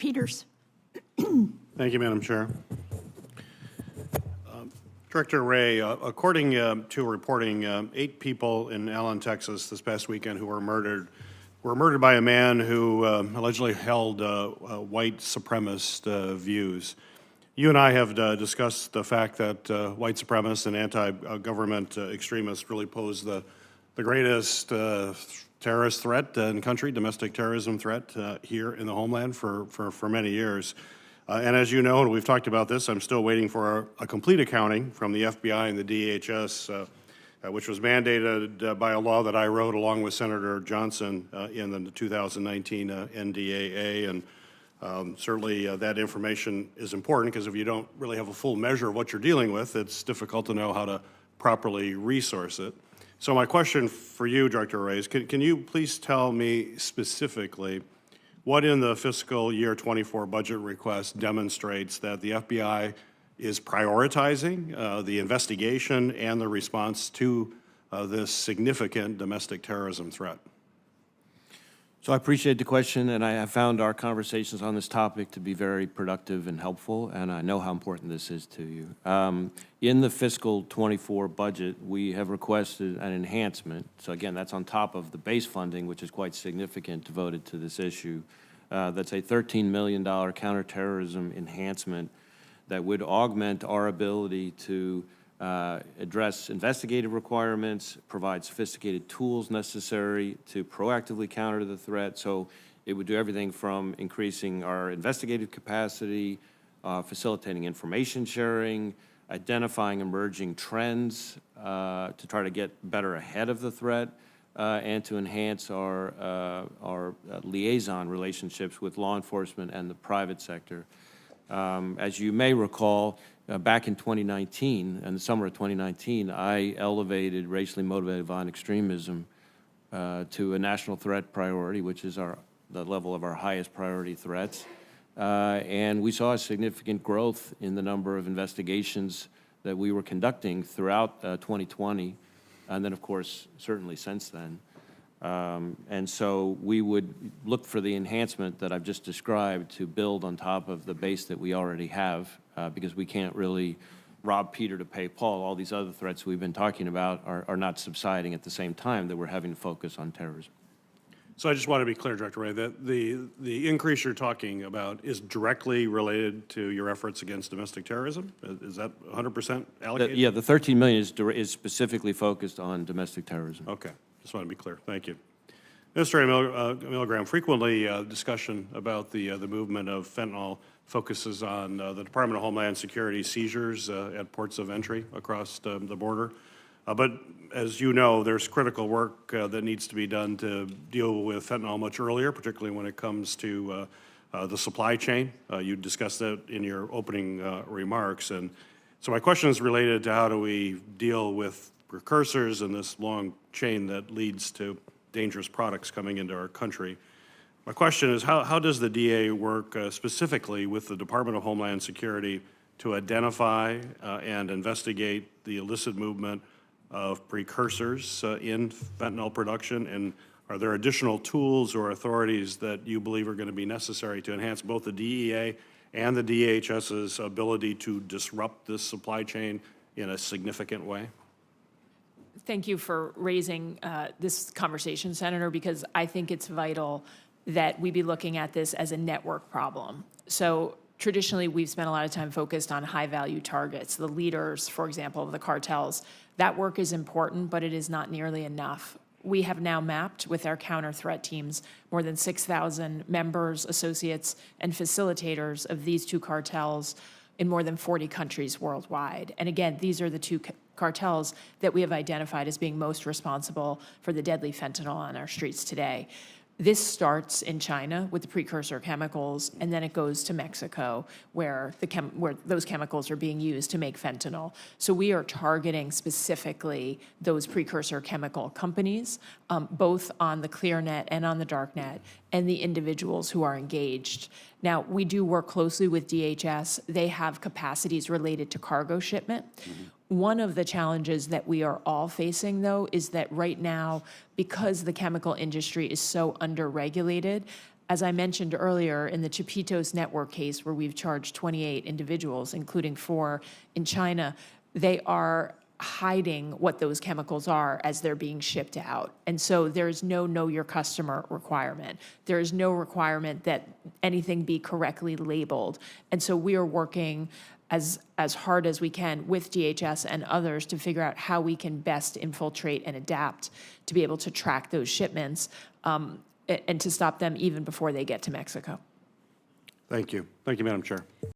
Peters. Thank you, Madam Chair. Director Wray, according to reporting, 8 people in Allen, Texas this past weekend who were murdered by a man who allegedly held white supremacist views. You and I have discussed the fact that white supremacists and anti-government extremists really pose the greatest terrorist threat in the country, domestic terrorism threat here in the homeland for many years. And as you know, and we've talked about this, I'm still waiting for a complete accounting from the FBI and the DHS, which was mandated by a law that I wrote along with Senator Johnson in the 2019 NDAA. And certainly that information is important because if you don't really have a full measure of what you're dealing with, it's difficult to know how to properly resource it. So my question for you, Director Wray, is can you please tell me specifically what in the fiscal year 24 budget request demonstrates that the FBI is prioritizing the investigation and the response to this significant domestic terrorism threat? So I appreciate the question, and I have found our conversations on this topic to be very productive and helpful, and I know how important this is to you. In the fiscal 24 budget, we have requested an enhancement. So again, that's on top of the base funding, which is quite significant, devoted to this issue. That's a $13 million counterterrorism enhancement that would augment our ability to address investigative requirements, provide sophisticated tools necessary to proactively counter the threat. So it would do everything from increasing our investigative capacity, facilitating information sharing, identifying emerging trends to try to get better ahead of the threat, and to enhance our liaison relationships with law enforcement and the private sector. As you may recall, back in 2019, in the summer of 2019, I elevated racially motivated violent extremism to a national threat priority, which is the level of our highest priority threats. And we saw a significant growth in the number of investigations that we were conducting throughout 2020, and then, of course, certainly since then. And so we would look for the enhancement that I've just described to build on top of the base that we already have, because we can't really rob Peter to pay Paul. All these other threats we've been talking about are not subsiding at the same time that we're having to focus on terrorism. So I just want to be clear, Director Wray, that the increase you're talking about is directly related to your efforts against domestic terrorism? Is that 100% allocated? Yeah, the $13 million is specifically focused on domestic terrorism. Okay, just want to be clear. Thank you. Mr. Milgram, frequently discussion about the movement of fentanyl focuses on the Department of Homeland Security seizures at ports of entry across the border. But as you know, there's critical work that needs to be done to deal with fentanyl much earlier, particularly when it comes to the supply chain. You discussed that in your opening remarks. And so my question is related to how do we deal with precursors in this long chain that leads to dangerous products coming into our country. My question is, how does the DA work specifically with the Department of Homeland Security to identify and investigate the illicit movement of precursors in fentanyl production? And are there additional tools or authorities that you believe are going to be necessary to enhance both the DEA and the DHS's ability to disrupt this supply chain in a significant way? Thank you for raising this conversation, Senator, because I think it's vital that we be looking at this as a network problem. So traditionally, we've spent a lot of time focused on high-value targets, the leaders, for example, of the cartels. That work is important, but it is not nearly enough. We have now mapped with our counter-threat teams more than 6,000 members, associates, and facilitators of these two cartels in more than 40 countries worldwide. And again, these are the two cartels that we have identified as being most responsible for the deadly fentanyl on our streets today. This starts in China with the precursor chemicals, and then it goes to Mexico, where those chemicals are being used to make fentanyl. So we are targeting specifically those precursor chemical companies, both on the clear net and on the dark net, and the individuals who are engaged. Now, we do work closely with DHS. They have capacities related to cargo shipment. One of the challenges that we are all facing, though, is that right now, because the chemical industry is so underregulated, as I mentioned earlier, in the Chapitos network case where we've charged 28 individuals, including 4 in China, they are hiding what those chemicals are as they're being shipped out. And so there's no know your customer requirement. There is no requirement that anything be correctly labeled. And so we are working as hard as we can with DHS and others to figure out how we can best infiltrate and adapt to be able to track those shipments and to stop them even before they get to Mexico. Thank you. Thank you, Madam Chair.